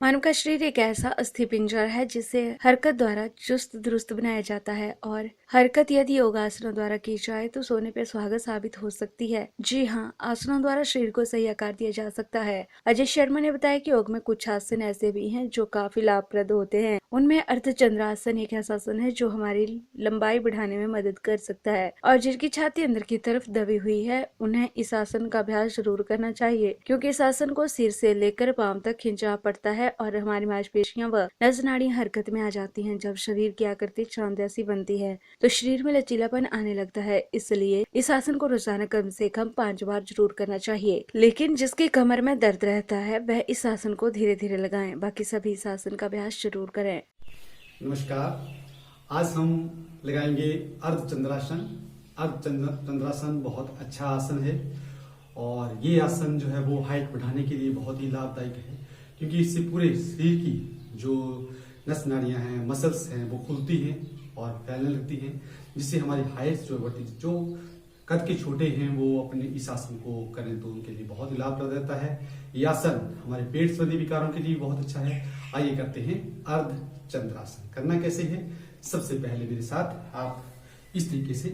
मानव का शरीर एक ऐसा अस्थि पिंजर है जिसे हरकत द्वारा चुस्त दुरुस्त बनाया जाता है और हरकत यदि योगासनों द्वारा की जाए तो सोने पे सुहागा साबित हो सकती है। जी हाँ, आसनों द्वारा शरीर को सही आकार दिया जा सकता है। अजय शर्मा ने बताया कि योग में कुछ आसन ऐसे भी हैं जो काफी लाभप्रद होते हैं। उनमें अर्धचंद्रासन एक ऐसा आसन है जो हमारी लंबाई बढ़ाने में मदद कर सकता है और जिनकी छाती अंदर की तरफ दबी हुई है उन्हें इस आसन का अभ्यास जरूर करना चाहिए, क्योंकि इस आसन को सिर से लेकर पांव तक खींचना पड़ता है और हमारी मांसपेशियां व नस नाड़ियां हरकत में आ जाती हैं। जब शरीर की आकृति चांद जैसी बनती है तो शरीर में लचीलापन आने लगता है। इसलिए इस आसन को रोजाना कम से कम 5 बार जरूर करना चाहिए। लेकिन जिसकी कमर में दर्द रहता है वह इस आसन को धीरे धीरे लगाएं। बाकी सभी इस आसन का अभ्यास जरूर करें। नमस्कार। आज हम लगाएंगे अर्धचंद्रासन। अर्धचंद्रासन बहुत अच्छा आसन है और ये आसन जो है वो हाइट बढ़ाने के लिए बहुत ही लाभदायक है, क्योंकि इससे पूरे शरीर की जो नस नाड़ियां हैं, मसल्स हैं, वो खुलती हैं और फैलने लगती हैं, जिससे हमारी हाइट जो बढ़ती है। जो कद के छोटे हैं वो अपने इस आसन को करें तो उनके लिए बहुत ही लाभप्रद रहता है। ये आसन हमारे पेट संबंधी विकारों के लिए बहुत अच्छा है। आइए करते हैं अर्धचंद्रासन। करना कैसे है? सबसे पहले मेरे साथ आप इस तरीके से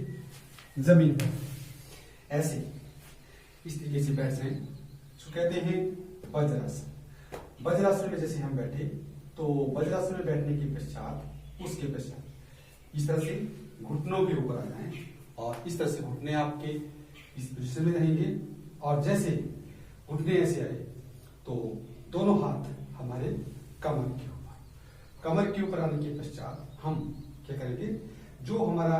जमीन पर ऐसे इस तरीके से बैठ जाएं। इसको कहते हैं वज्रासन। वज्रासन में जैसे हम बैठे तो वज्रासन में बैठने के पश्चात इस तरह से घुटनों के ऊपर आ जाएं और इस तरह से घुटने आपके इस पोजीशन में रहेंगे और जैसे घुटने ऐसे आए तो दोनों हाथ हमारे कमर के ऊपर आने के पश्चात हम क्या करेंगे, जो हमारा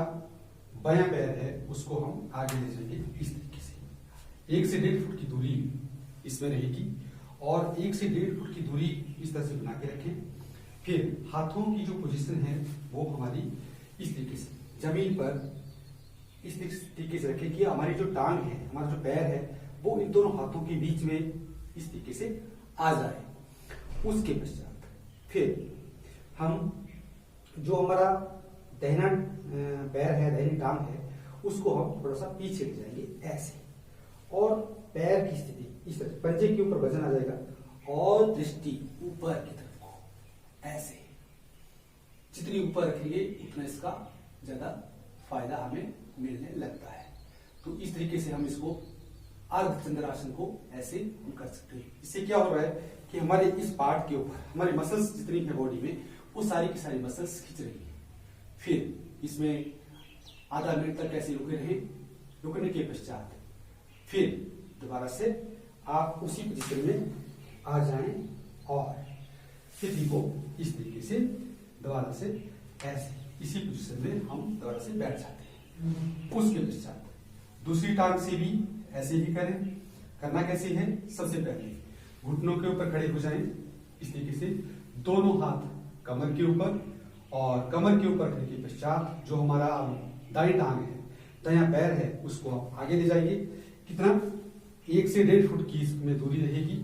बायां पैर है उसको हम आगे ले जाएंगे इस तरीके से। 1 से 1.5 फुट की दूरी इसमें रहेगी और 1 से 1.5 फुट की दूरी इस तरह से बना के रखें। फिर हाथों की जो पोजीशन है वो हमारी इस तरीके से जमीन पर इस तरीके से रखें कि हमारी जो टांग है, हमारा जो पैर है वो इन दोनों हाथों के बीच में इस तरीके से आ जाए। उसके पश्चात फिर हम जो हमारा दाहिना पैर है, दाहिनी टांग है, उसको हम थोड़ा सा पीछे ले जाएंगे ऐसे और पैर की स्थिति इस तरह, पंजे के ऊपर वजन आ जाएगा और दृष्टि ऊपर की तरफ को ऐसे। जितनी ऊपर रखेंगे उतना इसका ज्यादा फायदा हमें मिलने लगता है। तो इस तरीके से हम इसको अर्धचंद्रासन को ऐसे हम कर सकते हैं। इससे क्या हो रहा है कि हमारे इस पार्ट के ऊपर हमारी मसल्स जितनी है बॉडी में वो सारी की सारी मसल्स खींच रही है। फिर इसमें आधा मिनट तक ऐसे रुके रहे। रुकने के पश्चात फिर दोबारा से आप उसी पोजीशन में आ जाएं और स्थिति को इस तरीके से दोबारा से ऐसे इसी पोजीशन में हम दोबारा से बैठ जाते हैं। उसके पश्चात दूसरी टांग से भी ऐसे ही करें। करना कैसे है? सबसे पहले घुटनों के ऊपर खड़े हो जाएं इस तरीके से, दोनों हाथ कमर के ऊपर और कमर के ऊपर रखने के पश्चात जो हमारा दाई टांग है, दायां पैर है, उसको आप आगे ले जाइए। कितना? 1 से 1.5 फुट की इसमें दूरी रहेगी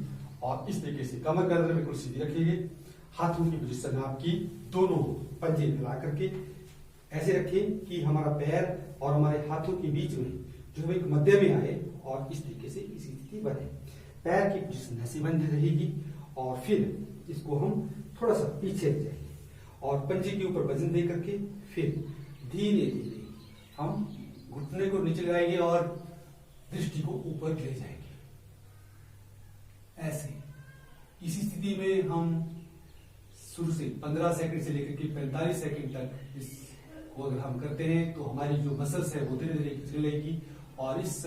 और इस तरीके से कमर गर्दन बिल्कुल सीधी रखिएगा। हाथों की पोजीशन आपकी दोनों पंजे मिला करके ऐसे रखें कि हमारा पैर और हमारे हाथों के बीच में जो एक मध्य में आए और इस तरीके से इसी स्थिति बने। पैर की पोजीशन ऐसी बनी रहेगी और फिर इसको हम थोड़ा सा पीछे ले जाएंगे और पंजे के ऊपर वजन दे करके फिर धीरे धीरे हम घुटने को नीचे लगाएंगे और दृष्टि को ऊपर ले जाएंगे ऐसे। इसी स्थिति में हम शुरू से 15 सेकंड से लेकर के 45 सेकंड तक इसको अगर हम करते हैं तो हमारी जो मसल्स है वो धीरे धीरे खिंचने लगेगी। और इस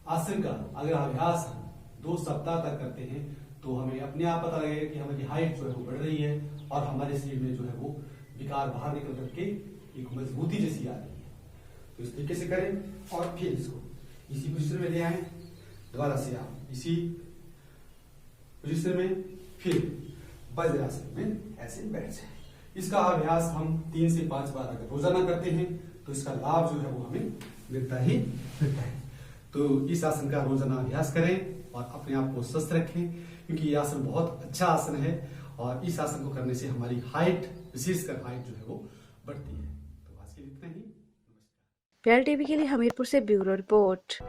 आसन का अगर अभ्यास हम 2 सप्ताह तक करते हैं तो हमें अपने आप पता लगेगा कि हमारी हाइट जो है वो बढ़ रही है और हमारे शरीर में जो है वो विकार बाहर निकल करके एक मजबूती जैसी आ रही है। तो इस तरीके से करें और फिर इसको इसी पोजीशन में ले आए। दोबारा से आप इसी पोजीशन में फिर वज्रासन में ऐसे बैठ जाए। इसका अभ्यास हम 3 से 5 बार अगर रोजाना करते हैं तो इसका लाभ जो है वो हमें मिलता ही मिलता है। तो इस आसन का रोजाना अभ्यास करें और अपने आप को स्वस्थ रखें, क्योंकि ये आसन बहुत अच्छा आसन है और इस आसन को करने से हमारी हाइट, विशेषकर हाइट जो है वो बढ़ती है। तो आज के लिए इतना ही। PL TV के लिए हमीरपुर से ब्यूरो रिपोर्ट।